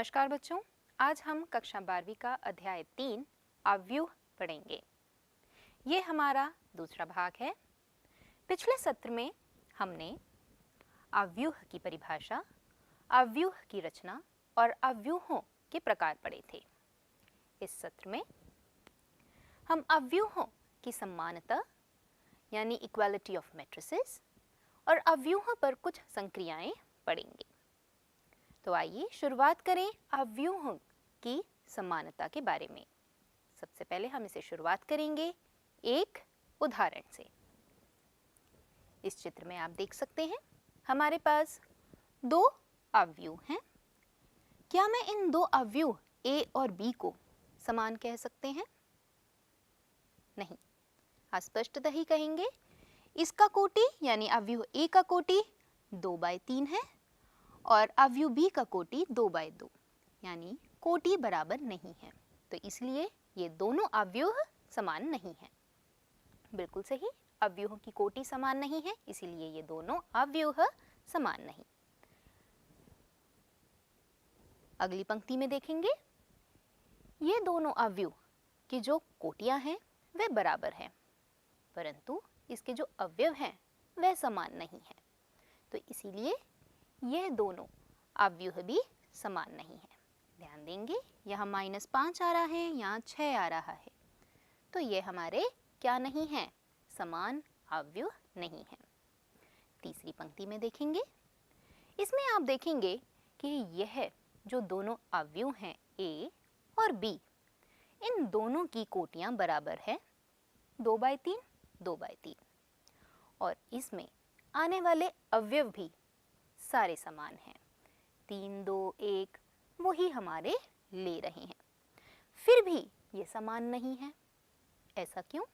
नमस्कार बच्चों, आज हम कक्षा 12वीं का अध्याय 3 अव्यूह पढ़ेंगे। ये हमारा दूसरा भाग है। पिछले सत्र में हमने अव्यूह की परिभाषा, अव्यूह की रचना और अव्यूहों के प्रकार पढ़े थे। इस सत्र में हम अव्यूहों की समानता यानी इक्वालिटी ऑफ मैट्रिसेस और अव्यूहों पर कुछ संक्रियाएं पढ़ेंगे। तो आइए शुरुआत करें अव्यूहों की समानता के बारे में। सबसे पहले हम इसे शुरुआत करेंगे एक उदाहरण से। इस चित्र में आप देख सकते हैं हमारे पास दो अवयव हैं। क्या मैं इन दो अवयव A और B को समान कह सकते हैं? नहीं, स्पष्टतः ही कहेंगे इसका कोटि यानी अवयव A का कोटि 2/3 है और अवयव B का कोटि 2/2 यानी कोटि बराबर नहीं है। तो इसलिए ये दोनों अवयव समान नहीं हैं। बिल्कुल सही, अवयवों की कोटि समान नहीं है, इसीलिए ये दोनों अवयव समान नहीं। अगली पंक्ति में देखेंगे ये दोनों अवयव की जो कोटियां हैं वे बराबर हैं, परंतु इसके जो अवयव हैं वह समान नहीं है। तो इसीलिए यह दोनों अवयव भी समान नहीं है। ध्यान देंगे यहाँ -5 आ रहा है, यहाँ 6 आ रहा है, तो ये हमारे क्या नहीं है? समान अवयव नहीं है। तीसरी पंक्ति में देखेंगे, इसमें आप देखेंगे कि यह जो दोनों अवयव हैं A और B, इन दोनों की कोटियां बराबर है 2/3 2/3 और इसमें आने वाले अवयव भी सारे समान हैं। 3 2 1 वही हमारे ले रहे हैं, फिर भी ये समान नहीं है। ऐसा क्यों?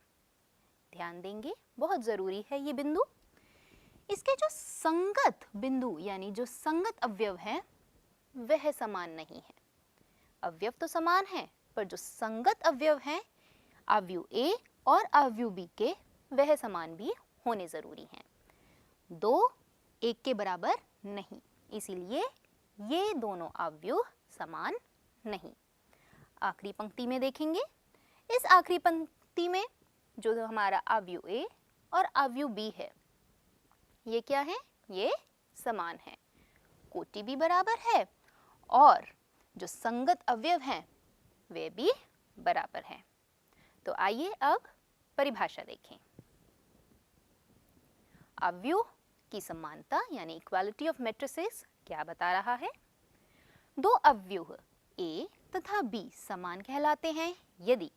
ध्यान देंगे, बहुत जरूरी है ये बिंदु। इसके जो संगत बिंदु यानी जो संगत अवयव हैं वह समान नहीं है। अवयव तो समान है, पर जो संगत अवयव हैं अवयव A और अवयव B के वह समान भी होने जरूरी हैं। 2 1 के बराबर नहीं, इसीलिए ये दोनों अवयव समान नहीं। आखिरी पंक्ति में देखेंगे, इस आखिरी पंक्ति में जो हमारा अवयव A और अवयव B है ये क्या है? ये समान है, कोटि भी बराबर है और जो संगत अवयव हैं वे भी बराबर हैं। तो आइए अब परिभाषा देखें। अवयव की समानता यानी इक्वालिटी ऑफ मैट्रिसेस क्या बता रहा है? दो अवयव A तथा B समान कहलाते हैं यदि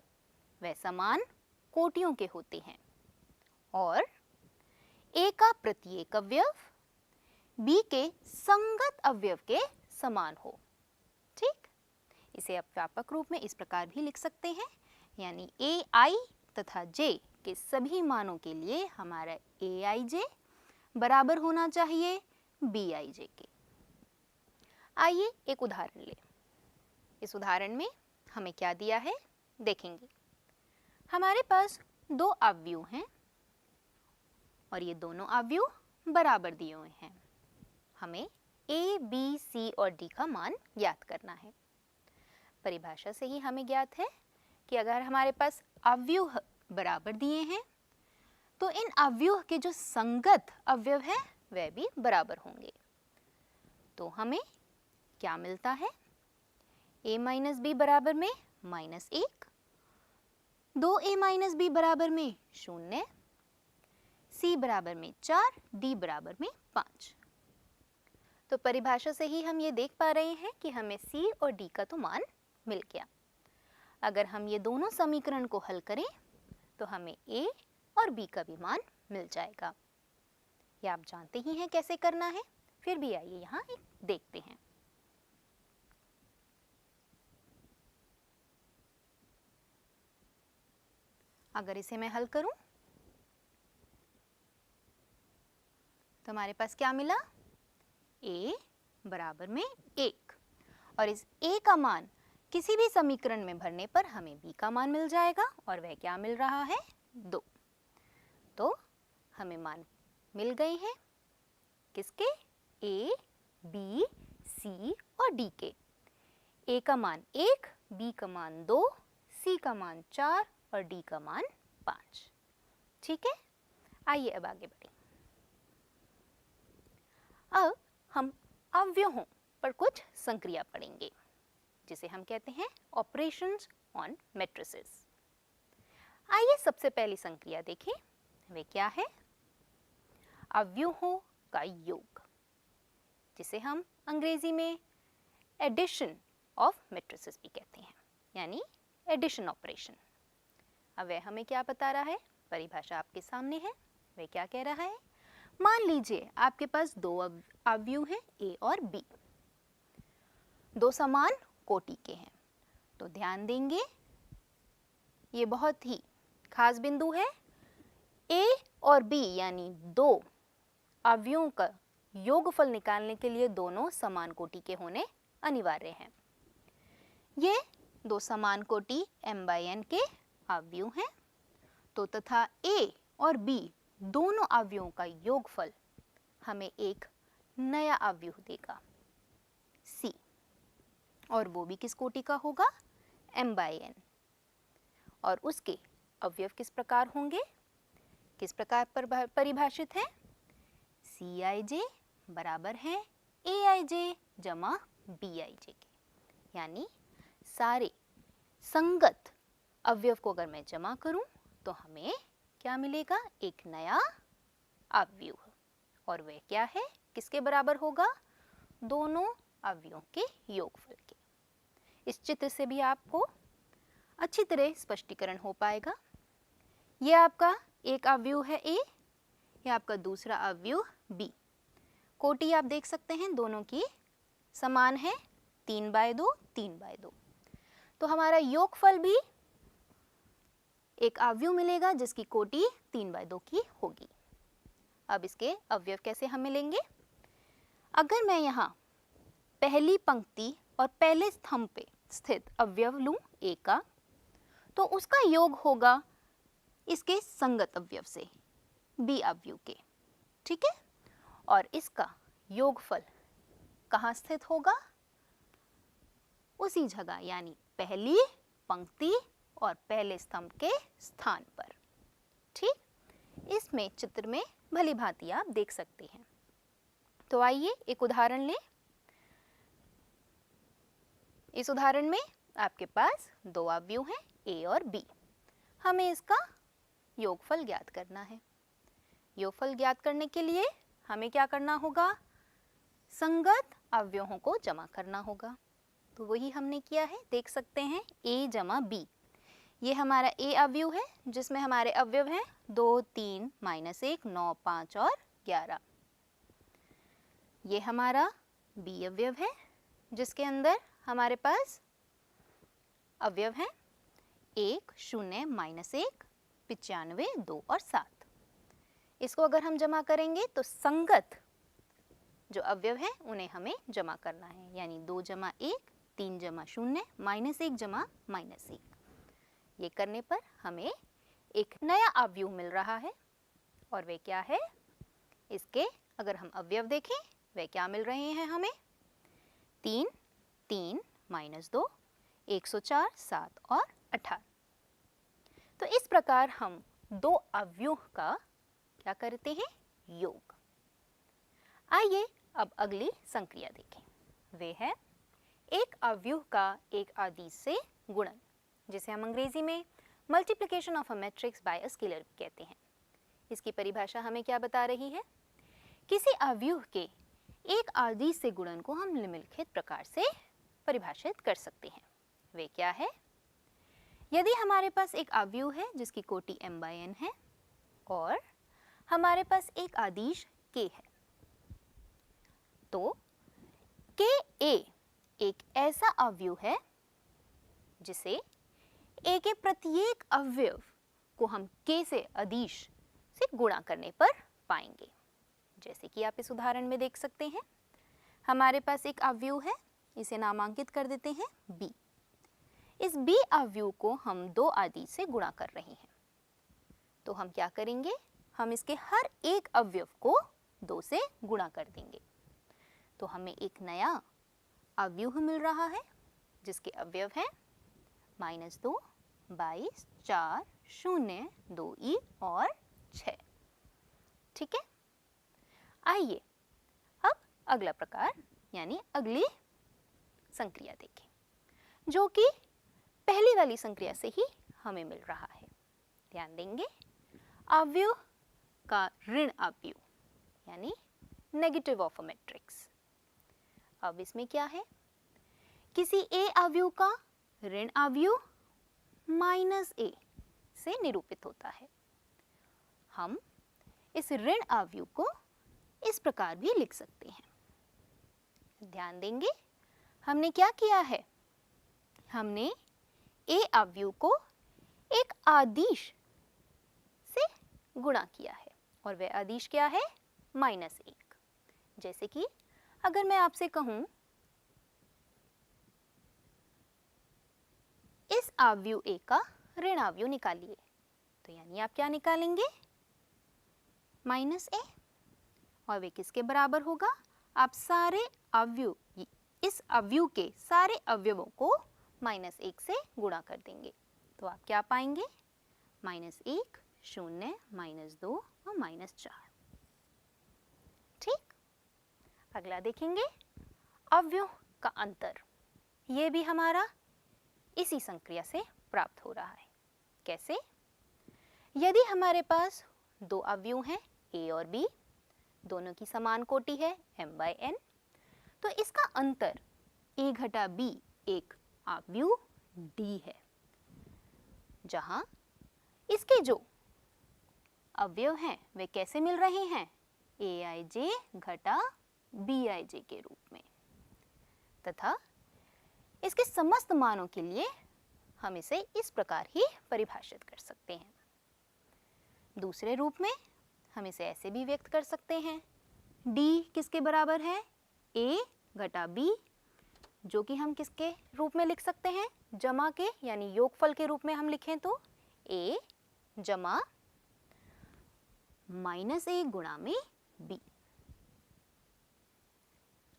वह समान कोटियों के होते हैं और A का प्रत्येक अवयव B के संगत अवयव के समान हो। ठीक, इसे आप व्यापक रूप में इस प्रकार भी लिख सकते हैं, यानी AI तथा J के सभी मानों के लिए हमारा AIJ बराबर होना चाहिए BIJ के। आइए एक उदाहरण लें। इस उदाहरण में हमें क्या दिया है देखेंगे। हमारे पास दो अवयव हैं और ये दोनों अवयव बराबर दिए हुए हैं। हमें A, B, C और D का मान ज्ञात करना है। परिभाषा से ही हमें ज्ञात है कि अगर हमारे पास अवयव बराबर दिए हैं तो इन अवयव के जो संगत अवयव हैं वह भी बराबर होंगे। तो हमें क्या मिलता है? A माइनस B बराबर में -1, 2A माइनस B बराबर में 0, C बराबर में 4, D बराबर में 5। तो परिभाषा से ही हम ये देख पा रहे हैं कि हमें C और D का तो मान मिल गया। अगर हम ये दोनों समीकरण को हल करें तो हमें A और B का भी मान मिल जाएगा। ये आप जानते ही हैं कैसे करना है, फिर भी आइए यहाँ एक देखते हैं। अगर इसे मैं हल करूं तो हमारे पास क्या मिला? A बराबर में 1 और इस A का मान किसी भी समीकरण में भरने पर हमें B का मान मिल जाएगा और वह क्या मिल रहा है? 2। तो हमें मान मिल गए हैं किसके? A, B, C और D के। ए का मान 1, बी का मान 2, सी का मान 4 और डी का मान 5। ठीक है, आइए अब आगे बढ़ें। अब हम अवयवों पर कुछ संक्रिया पढ़ेंगे जिसे हम कहते हैं ऑपरेशंस ऑन मैट्रिसेस। आइए सबसे पहली संक्रिया देखें, वे क्या है? अवयवों का योग, जिसे हम अंग्रेजी में एडिशन ऑफ मैट्रिसेस भी कहते हैं, यानी एडिशन ऑपरेशन। अब वह हमें क्या बता रहा है? परिभाषा आपके सामने है। वह क्या कह रहा है? मान लीजिए आपके पास दो अवयव हैं, ए और बी, दो समान कोटि के हैं। तो ध्यान देंगे, ये बहुत ही खास बिंदु है। ए और बी यानी दो अवयवों का योगफल निकालने के लिए दोनों समान कोटि के होने अनिवार्य हैं। ये दो समान कोटि m/n के अवयव हैं। तो तथा ए और बी दोनों अवयवों का योगफल हमें एक नया अवयव देगा c, और वो भी किस कोटि का होगा? m/n। और उसके अवयव किस प्रकार होंगे? किस प्रकार पर परिभाषित है? Cij बराबर है Aij जमा Bij के, यानी सारे संगत अवयव को अगर मैं जमा करूं तो हमें क्या मिलेगा? एक नया अवयव। और वह क्या है? किसके बराबर होगा? दोनों अवयवों के योगफल के। इस चित्र से भी आपको अच्छी तरह स्पष्टीकरण हो पाएगा। यह आपका एक अवयव है A, यह आपका दूसरा अवयव B। कोटि आप देख सकते हैं दोनों की समान है, 3/2, 3/2। तो हमारा योगफल भी एक अवयव मिलेगा जिसकी कोटि 3/2 की होगी। अब इसके अवयव कैसे हम मिलेंगे? अगर मैं यहाँ पहली पंक्ति और पहले स्तंभ पे स्थित अवयव लूं A का, तो उसका योग होगा इसके संगत अवयव से B अवयव के। ठीक है, और इसका योगफल कहाँ स्थित होगा? उसी जगह, यानी पहली पंक्ति और पहले स्तंभ के स्थान पर। ठीक, इसमें चित्र में भली भांति आप देख सकते हैं। तो आइए एक उदाहरण लें। इस उदाहरण में आपके पास दो अवयव हैं A और B। हमें इसका योगफल ज्ञात करना है। योगफल ज्ञात करने के लिए हमें क्या करना होगा? संगत अवयवों को जमा करना होगा। तो वही हमने किया है, देख सकते हैं A जमा B। ये हमारा A अवयव है जिसमें हमारे अवयव हैं 2, 3, -1, 9, 5 और 11। ये हमारा B अवयव है जिसके अंदर हमारे पास अवयव हैं 1, 0, -1, 95, 2 और 7। इसको अगर हम जमा करेंगे तो संगत जो अवयव हैं उन्हें हमें जमा करना है, यानी 2 जमा 1, 3 जमा 0, -1 जमा -1। ये करने पर हमें एक नया अवयव मिल रहा है। और वे क्या है? इसके अगर हम अवयव देखें, वे क्या मिल रहे हैं हमें? 3, 3, -2, 104, 7 और 18। तो इस प्रकार हम दो अवयव का क्या करते हैं? योग। आइए अब अगली संक्रिया देखें। वे है एक अवयव का एक आदिश से गुणन, जिसे हम अंग्रेजी में multiplication of a matrix bye a scalar भी कहते हैं। इसकी परिभाषा हमें क्या बता रही है? किसी अवयव के एक आदिश से गुणन को हम निम्नलिखित प्रकार से परिभाषित कर सकते हैं। वे क्या है? यदि हमारे पास एक अवयव है जिसकी कोटि m/n है और हमारे पास एक आदिश k है, तो ka एक ऐसा अवयव है जिसे a के प्रत्येक अवयव को हम k से अदिश से गुणा करने पर पाएंगे। जैसे कि आप इस उदाहरण में देख सकते हैं, हमारे पास एक अवयव है, इसे नामांकित कर देते हैं b। इस b अवयव को हम दो आदिश से गुणा कर रहे हैं। तो हम क्या करेंगे? हम इसके हर एक अवयव को 2 से गुणा कर देंगे। तो हमें एक नया अवयव मिल रहा है जिसके अवयव हैं -2, 22, 4, 0, 2e और 6। ठीक है, आइए अब अगला प्रकार यानी अगली संक्रिया देखें, जो कि पहली वाली संक्रिया से ही हमें मिल रहा है। ध्यान देंगे, अवयव का ऋण अवयव यानी नेगेटिव ऑफ अ मैट्रिक्स। अब इसमें क्या है, किसी a अवयव का ऋण अवयव -a से निरूपित होता है। हम इस ऋण अवयव को इस प्रकार भी लिख सकते हैं। ध्यान देंगे, हमने क्या किया है, हमने a अवयव को एक आदिश से गुणा किया है और वह आदिश क्या है, -1। जैसे कि अगर मैं आपसे कहूं इस अवयव a का ऋण अवयव निकालिए, तो यानी आप क्या निकालेंगे, -a, और वे किसके बराबर होगा, आप सारे अवयव, इस अवयव के सारे अवयवों को -1 से गुणा कर देंगे, तो आप क्या पाएंगे, -1, 0, -2 और -4। ठीक, अगला देखेंगे अवयव का अंतर। ये भी हमारा इसी संक्रिया से प्राप्त हो रहा है। कैसे, यदि हमारे पास दो अवयव हैं a और b, दोनों की समान कोटि है m/n, तो इसका अंतर a घटा b एक अवयव d है, जहां इसके जो अवयव हैं वे कैसे मिल रहे हैं, aij घटा bij के रूप में, तथा इसके समस्त मानों के लिए हम इसे इस प्रकार ही परिभाषित कर सकते हैं। दूसरे रूप में हम इसे ऐसे भी व्यक्त कर सकते हैं, d किसके बराबर है, a घटा b, जो कि हम किसके रूप में लिख सकते हैं, जमा के यानी योगफल के रूप में हम लिखें तो a जमा -a गुणा में b।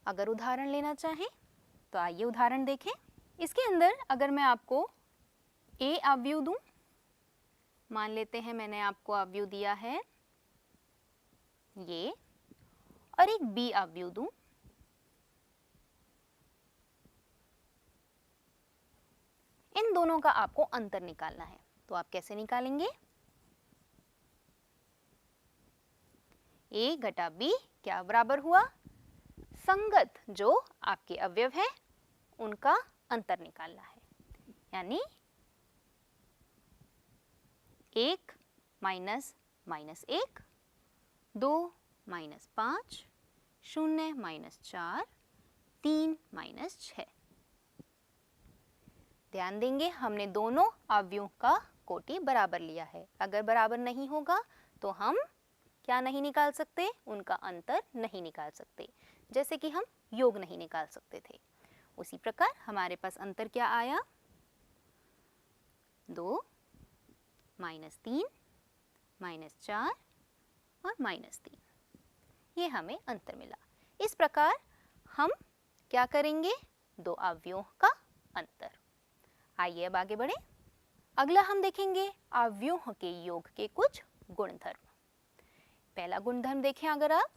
अगर उदाहरण लेना चाहें तो आइए उदाहरण देखें। इसके अंदर अगर मैं आपको a अवयव दूं, मान लेते हैं मैंने आपको अवयव दिया है ये, और एक b अवयव दूं, इन दोनों का आपको अंतर निकालना है, तो आप कैसे निकालेंगे, a घटा b क्या बराबर हुआ, संगत जो आपके अवयव हैं उनका अंतर निकालना है, यानी 1 माइनस -1, 2 माइनस 5, 0 माइनस 4, 3 माइनस 6। ध्यान देंगे, हमने दोनों अवयवों का कोटि बराबर लिया है। अगर बराबर नहीं होगा तो हम क्या नहीं निकाल सकते, उनका अंतर नहीं निकाल सकते, जैसे कि हम योग नहीं निकाल सकते थे। उसी प्रकार हमारे पास अंतर क्या आया, 2 -3 -4 और -3, ये हमें अंतर मिला। इस प्रकार हम क्या करेंगे, दो अवयवों का अंतर। आइए अब आगे बढ़े। अगला हम देखेंगे अवयवों के योग के कुछ गुणधर्म। पहला गुणधर्म देखें अगर आप,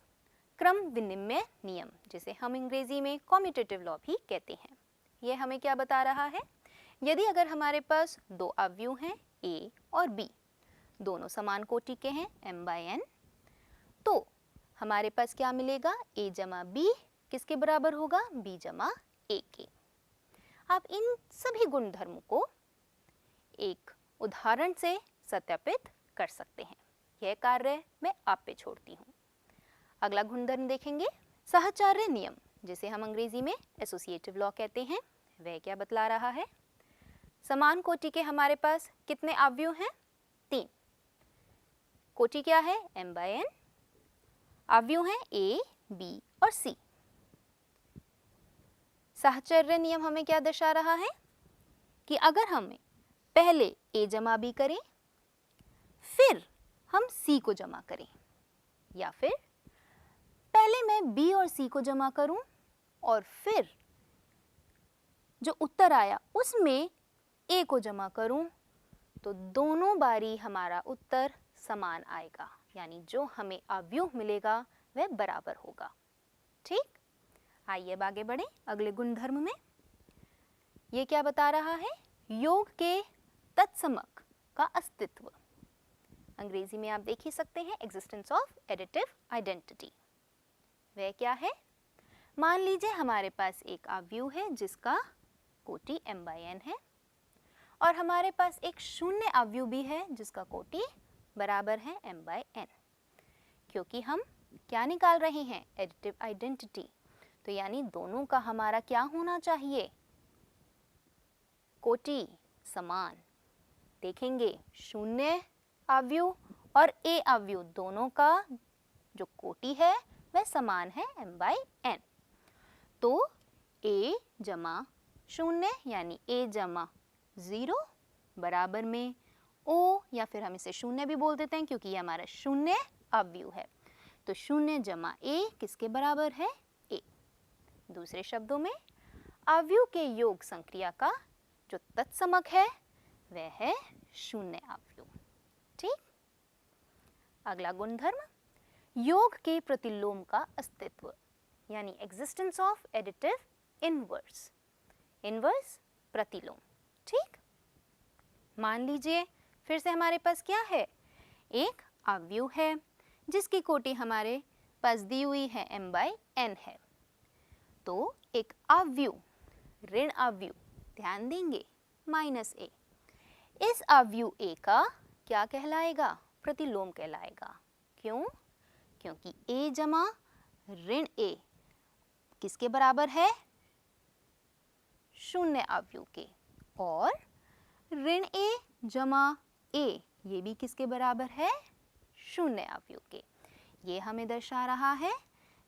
क्रम विनिमय नियम, जिसे हम अंग्रेजी में कम्यूटेटिव लॉ भी कहते हैं। यह हमें क्या बता रहा है, यदि अगर हमारे पास दो अवयव हैं a और b, दोनों समान कोटि के हैं m/n, तो हमारे पास क्या मिलेगा, a जमा b किसके बराबर होगा, b जमा a के। आप इन सभी गुणधर्मों को एक उदाहरण से सत्यापित कर सकते हैं। यह कार्य मैं आप पे छोड़ती हूँ। अगला गुणधर्म देखेंगे, सहचार्य नियम, जिसे हम अंग्रेजी में एसोसिएटिव लॉ कहते हैं। वह क्या बतला रहा है, समान कोटि के हमारे पास कितने अवयव हैं, 3। कोटि क्या है, m/n, अवयव हैं a, b और c। सहचर्य नियम हमें क्या दर्शा रहा है कि अगर हम पहले a जमा b करें, फिर हम c को जमा करें, या फिर पहले मैं b और c को जमा करूं और फिर जो उत्तर आया उसमें a को जमा करूं तो दोनों बारी हमारा उत्तर समान आएगा, यानी जो हमें अवयव मिलेगा वह बराबर होगा। ठीक, आइए अब आगे बढ़े अगले गुणधर्म में। ये क्या बता रहा है? योग के तत्समक का अस्तित्व। अंग्रेजी में आप देख ही सकते हैं, एग्जिस्टेंस ऑफ एडिटिव आइडेंटिटी। वह क्या है? मान लीजिए हमारे पास एक अवयव है जिसका कोटि m/n है और हमारे पास एक शून्य अवयव भी है जिसका कोटि बराबर है m/n। क्योंकि हम क्या निकाल रहे हैं? एडिटिव आइडेंटिटी, तो यानी दोनों का हमारा क्या होना चाहिए? कोटि समान। देखेंगे शून्य अवयव और a अवयव दोनों का जो कोटि है वह समान है m/n। तो a जमा शून्य यानी a जमा 0 बराबर में o, या फिर हम इसे शून्य भी बोल देते हैं क्योंकि ये हमारा शून्य अवयव है। तो शून्य जमा a किसके बराबर है? a। दूसरे शब्दों में अवयव के योग संक्रिया का जो तत्समक है वह है शून्य अवयव। ठीक, अगला गुणधर्म, योग के प्रतिलोम का अस्तित्व, यानी existence of additive inverse. Inverse प्रतिलोम। ठीक, मान लीजिए फिर से हमारे पास क्या है? एक अवयव है जिसकी कोटि हमारे पास दी हुई है m/n है। तो एक अवयव, ऋण अवयव, ध्यान देंगे -a, इस अवयव a का क्या कहलाएगा? प्रतिलोम कहलाएगा। क्यों? क्योंकि a जमा ऋण a किसके बराबर है? शून्य अवयव के। और ऋण a जमा a ये भी किसके बराबर है? शून्य अवयव के। ये हमें दर्शा रहा है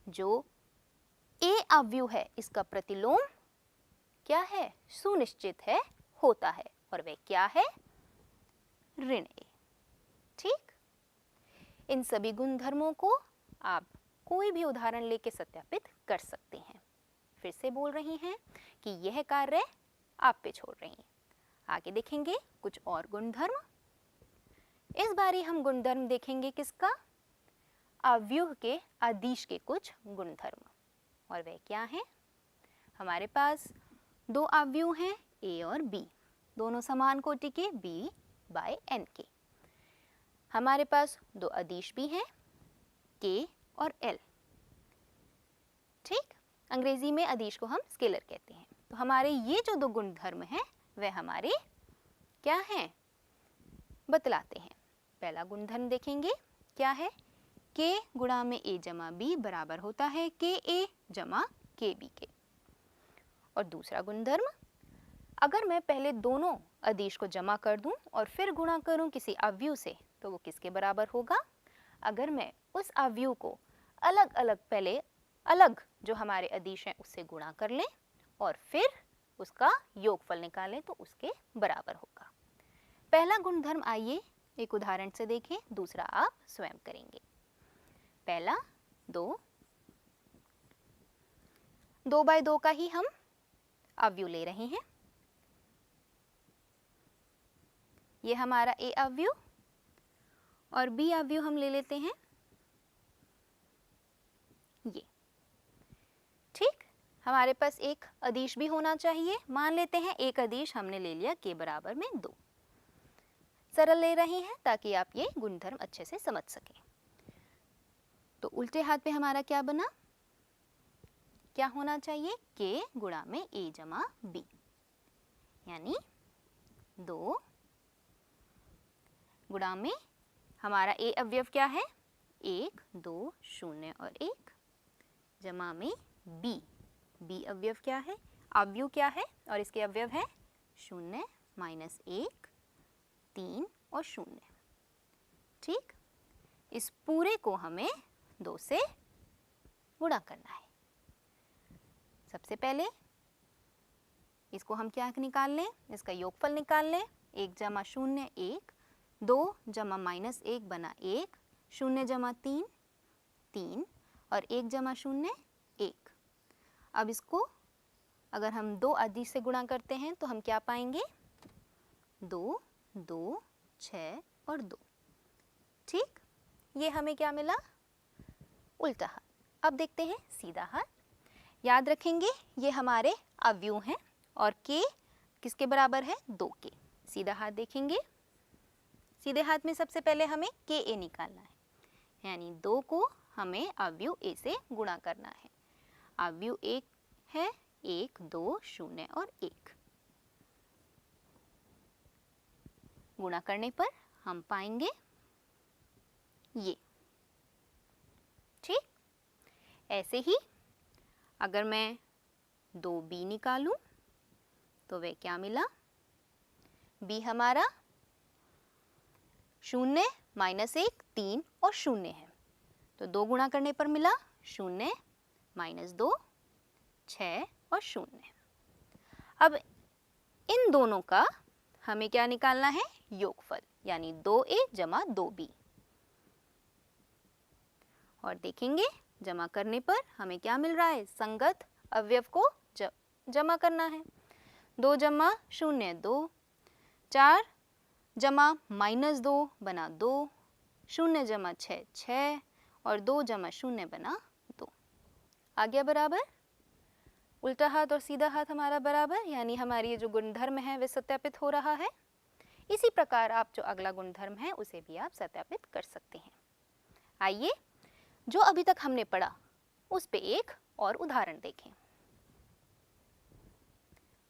जो a अवयव है इसका प्रतिलोम क्या है? सुनिश्चित है, होता है, और वह क्या है? ऋण a। ठीक, इन सभी गुणधर्मों को आप कोई भी उदाहरण लेके सत्यापित कर सकते हैं। फिर से बोल रही हैं कि यह कार्य आप पे छोड़ रही हैं। आगे देखेंगे कुछ और गुणधर्म। इस बारी हम गुणधर्म देखेंगे किसका? अवयव के अदिश के कुछ गुणधर्म। और वे क्या हैं? हमारे पास दो अवयव हैं a और b, दोनों समान कोटि के b/n के। हमारे पास दो अदिश भी हैं k और l। ठीक, अंग्रेजी में अदिश को हम स्केलर कहते हैं। तो हमारे ये जो दो गुणधर्म हैं वह हमारे क्या हैं? बतलाते हैं। पहला गुणधर्म देखेंगे क्या है? k गुणा में a जमा b बराबर होता है ka जमा kb के। और दूसरा गुणधर्म, अगर मैं पहले दोनों अदिश को जमा कर दूं और फिर गुणा करूं किसी अवयव से तो वो किसके बराबर होगा? अगर मैं उस अवयव को अलग अलग पहले अलग जो हमारे अदिश हैं उससे गुणा कर लें और फिर उसका योगफल निकालें तो उसके बराबर होगा। पहला गुणधर्म आइए एक उदाहरण से देखें, दूसरा आप स्वयं करेंगे। पहला 2/2 का ही हम अवयव ले रहे हैं। ये हमारा a अवयव और b अवयव हम ले लेते हैं ये। ठीक, हमारे पास एक अदिश भी होना चाहिए। मान लेते हैं एक अदिश हमने ले लिया k बराबर में 2। सरल ले रहे हैं ताकि आप ये गुणधर्म अच्छे से समझ सकें। तो उल्टे हाथ पे हमारा क्या बना? क्या होना चाहिए? k गुणा में a जमा b, यानी 2 गुणा में हमारा a अवयव क्या है? 1 2 0 और 1 जमा में b अवयव क्या है? अवयव क्या है? और इसके अवयव है 0 -1 3 और 0। ठीक, इस पूरे को हमें 2 से गुणा करना है। सबसे पहले इसको हम क्या निकाल लें? इसका योगफल निकाल लें। 1 जमा 0 1, 2 जमा -1 बना 1, 0 जमा 3 3 और 1 जमा 0 1। अब इसको अगर हम 2 अदिश से गुणा करते हैं तो हम क्या पाएंगे? 2, 2, 6 और 2। ठीक, ये हमें क्या मिला? उल्टा हाथ। अब देखते हैं सीधा हाथ। याद रखेंगे ये हमारे अवयव हैं और k किसके बराबर है? 2 के। सीधा हाथ देखेंगे, सीधे हाथ में सबसे पहले हमें के ए निकालना है, यानी 2 को हमें अवयव ए से गुणा करना है। अवयव एक है 1, 2, 0 और 1। गुणा करने पर हम पाएंगे ये। ठीक, ऐसे ही अगर मैं 2b निकालूं तो वह क्या मिला? b हमारा 0, -1, 3 और 0 है, तो 2 गुणा करने पर मिला 0, -2, 6 और 0। अब इन दोनों का हमें क्या निकालना है? योगफल, यानी 2a जमा 2b। और देखेंगे जमा करने पर हमें क्या मिल रहा है? संगत अवयव को जमा करना है। 2 जमा 0 2, 4 जमा -2 बना 2, 0 जमा 6 6 और 2 जमा 0 बना 2। आ गया बराबर? उल्टा हाथ और सीधा हाथ हमारा बराबर, यानी हमारी ये जो गुणधर्म है वे सत्यापित हो रहा है। इसी प्रकार आप जो अगला गुणधर्म है उसे भी आप सत्यापित कर सकते हैं। आइए जो अभी तक हमने पढ़ा उस पे एक और उदाहरण देखें।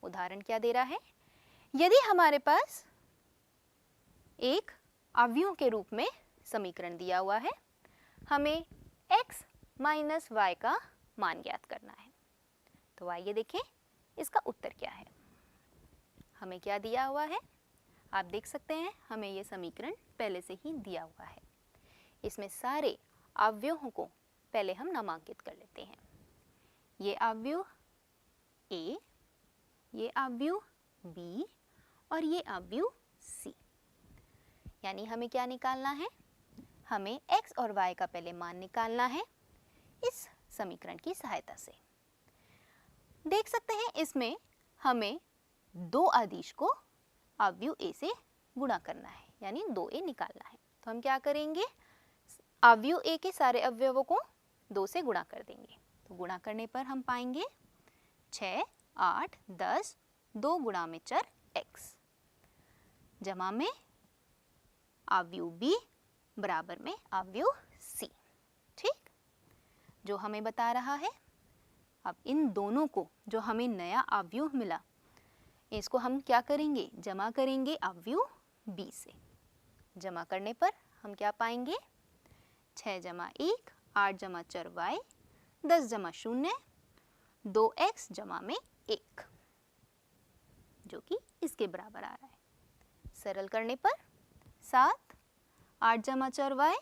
उदाहरण क्या दे रहा है? यदि हमारे पास एक अवयव के रूप में समीकरण दिया हुआ है, हमें x माइनस y का मान ज्ञात करना है, तो आइए देखें इसका उत्तर क्या है। हमें क्या दिया हुआ है? आप देख सकते हैं हमें ये समीकरण पहले से ही दिया हुआ है। इसमें सारे अवयवों को पहले हम नामांकित कर लेते हैं। ये अवयव a, ये अवयव b और ये अवयव c। यानी हमें क्या निकालना है? हमें x और y का पहले मान निकालना है इस समीकरण की सहायता से। देख सकते हैं इसमें हमें 2 अदिश को अवयव a से गुणा करना है, यानी 2a निकालना है। तो हम क्या करेंगे? अवयव a के सारे अवयवों को 2 से गुणा कर देंगे। तो गुणा करने पर हम पाएंगे 6, 8, 10, 2 गुणा में चर x जमा में अवयव b बराबर में अवयव c। ठीक, जो हमें बता रहा है अब इन दोनों को जो हमें नया अवयव मिला इसको हम क्या करेंगे? जमा करेंगे अवयव b से। जमा करने पर हम क्या पाएंगे? 6 जमा 1, 8 जमा चर y, 10 जमा 0, 2x जमा में 1, जो कि इसके बराबर आ रहा है। सरल करने पर 7, 8 जमा चर y,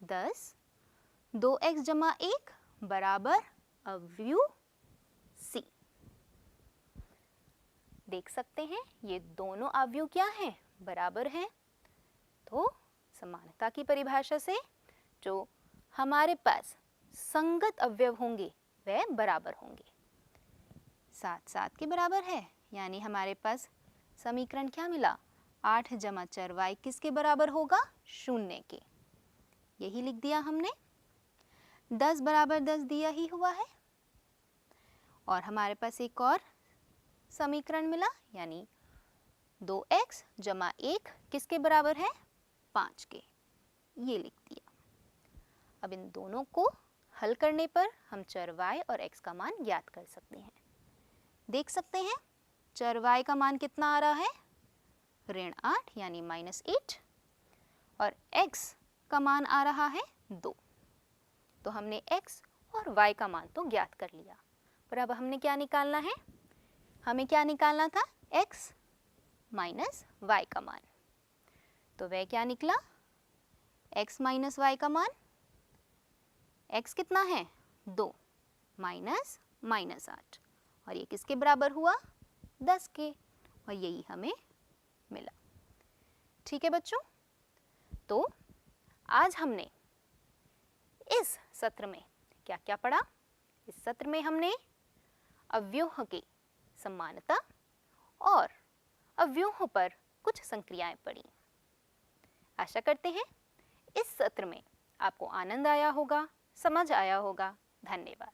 10, 2x जमा 1 बराबर अवयव c। देख सकते हैं ये दोनों अवयव क्या हैं? बराबर हैं। तो समानता की परिभाषा से जो हमारे पास संगत अवयव होंगे वह बराबर होंगे। 7 7 के बराबर है, यानी हमारे पास समीकरण क्या मिला? 8 जमा चर y किसके बराबर होगा? 0 के। यही लिख दिया हमने। 10 बराबर 10 दिया ही हुआ है और हमारे पास एक और समीकरण मिला, यानी 2x जमा 1 किसके बराबर है? 5 के। ये लिख दिया। अब इन दोनों को हल करने पर हम चर y और x का मान ज्ञात कर सकते हैं। देख सकते हैं चर y का मान कितना आ रहा है? ऋण 8 यानी -8 और x का मान आ रहा है 2। तो हमने x और y का मान तो ज्ञात कर लिया, पर अब हमने क्या निकालना है? हमें क्या निकालना था? x माइनस y का मान। तो वह क्या निकला? x माइनस y का मान, x कितना है? 2 माइनस -8 और ये किसके बराबर हुआ? 10 के, और यही हमें मिला। ठीक है बच्चों, तो आज हमने इस सत्र में क्या क्या पढ़ा? इस सत्र में हमने अवयवों के समानता और अवयवों पर कुछ संक्रियाएं पढ़ी। आशा करते हैं इस सत्र में आपको आनंद आया होगा, समझ आया होगा। धन्यवाद।